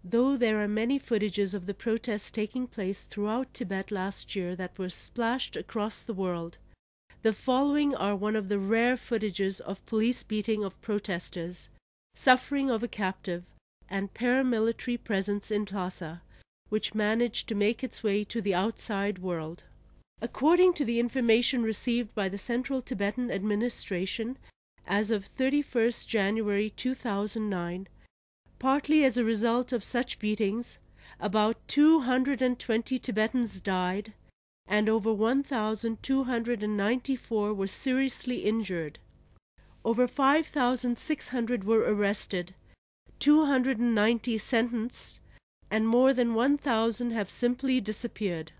Though there are many footages of the protests taking place throughout Tibet last year that were splashed across the world, the following are one of the rare footages of police beating of protesters, suffering of a captive, and paramilitary presence in Lhasa, which managed to make its way to the outside world. According to the information received by the Central Tibetan Administration as of 31st January 2009, partly as a result of such beatings, about 220 Tibetans died, and over 1,294 were seriously injured. Over 5,600 were arrested, 290 sentenced, and more than 1,000 have simply disappeared.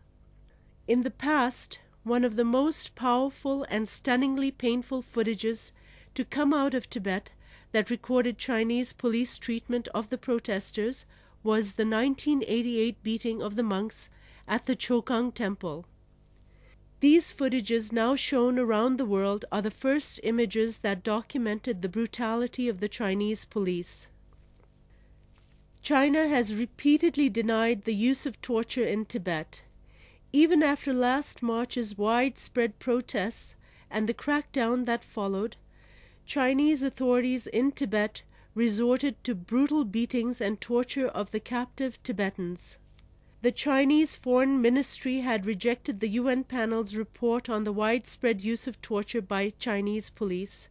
In the past, one of the most powerful and stunningly painful footages to come out of Tibet that recorded Chinese police treatment of the protesters was the 1988 beating of the monks at the Chokang Temple. These footages now shown around the world are the first images that documented the brutality of the Chinese police. China has repeatedly denied the use of torture in Tibet. Even after last March's widespread protests and the crackdown that followed, Chinese authorities in Tibet resorted to brutal beatings and torture of the captive Tibetans. The Chinese Foreign Ministry had rejected the UN panel's report on the widespread use of torture by Chinese police,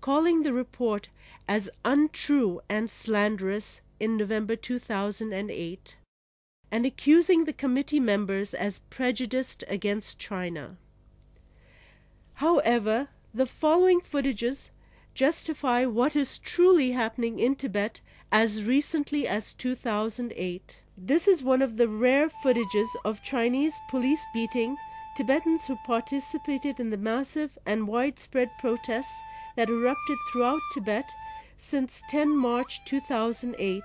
calling the report as untrue and slanderous in November 2008, and accusing the committee members as prejudiced against China. However, the following footages justify what is truly happening in Tibet as recently as 2008. This is one of the rare footages of Chinese police beating Tibetans who participated in the massive and widespread protests that erupted throughout Tibet since 10 March 2008.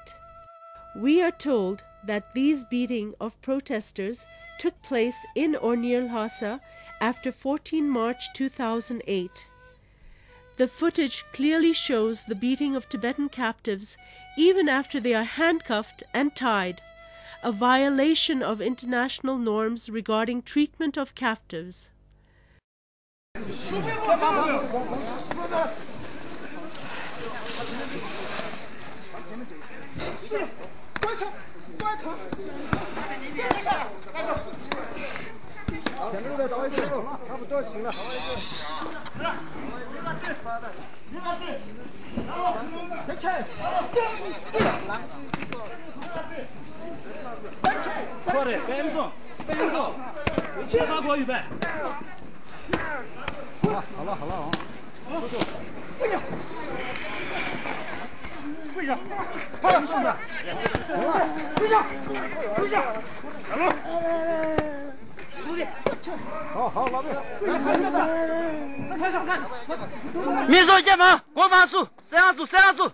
We are told that these beating of protesters took place in or near Lhasa after 14 March 2008. The footage clearly shows the beating of Tibetan captives even after they are handcuffed and tied, a violation of international norms regarding treatment of captives.民主解放，国防组，摄像组，摄像组。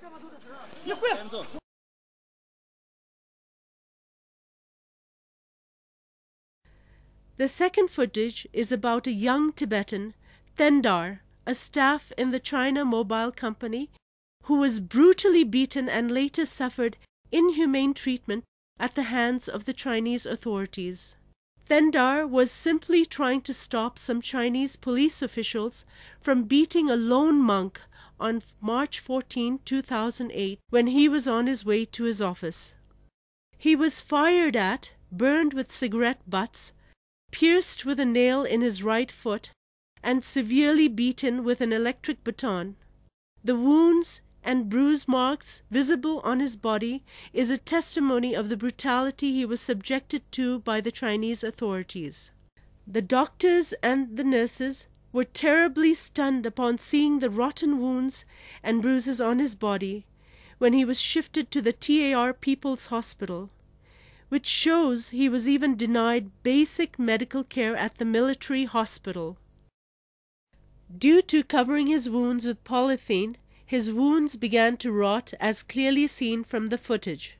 The second footage is about a young Tibetan, Thendar, a staff in the China Mobile Company, who was brutally beaten and later suffered inhumane treatment at the hands of the Chinese authorities. Thendar was simply trying to stop some Chinese police officials from beating a lone monk on March 14, 2008, when he was on his way to his office. He was fired at, burned with cigarette butts, pierced with a nail in his right foot, and severely beaten with an electric baton. The wounds and bruise marks visible on his body is a testimony of the brutality he was subjected to by the Chinese authorities. The doctors and the nurses were terribly stunned upon seeing the rotten wounds and bruises on his body when he was shifted to the TAR People's Hospital, which shows he was even denied basic medical care at the military hospital. Due to covering his wounds with polythene, his wounds began to rot, as clearly seen from the footage.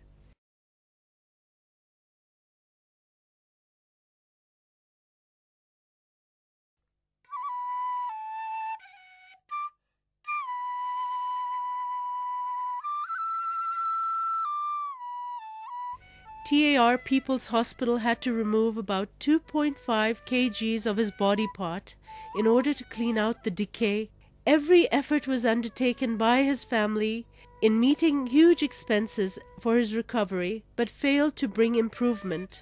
TAR People's Hospital had to remove about 2.5 kgs of his body part in order to clean out the decay. Every effort was undertaken by his family in meeting huge expenses for his recovery, but failed to bring improvement.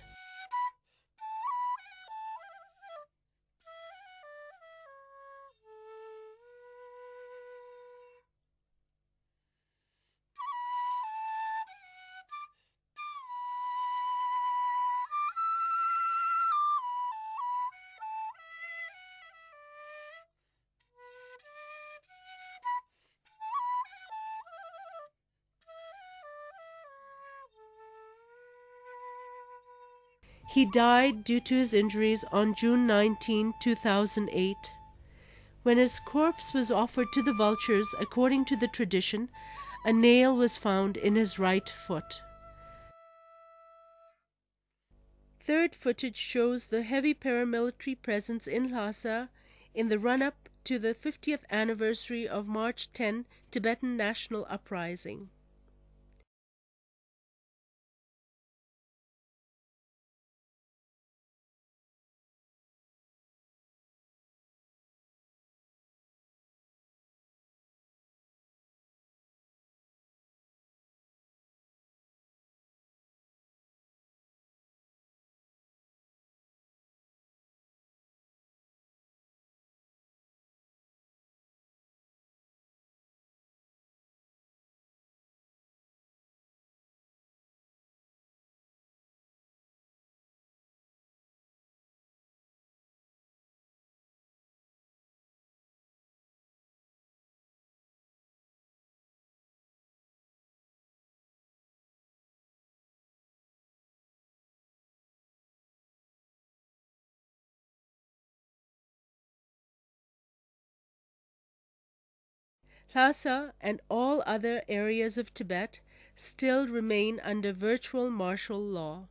He died due to his injuries on June 19, 2008. When his corpse was offered to the vultures, according to the tradition, a nail was found in his right foot. Third footage shows the heavy paramilitary presence in Lhasa in the run-up to the 50th anniversary of March 10 Tibetan National Uprising. Lhasa and all other areas of Tibet still remain under virtual martial law.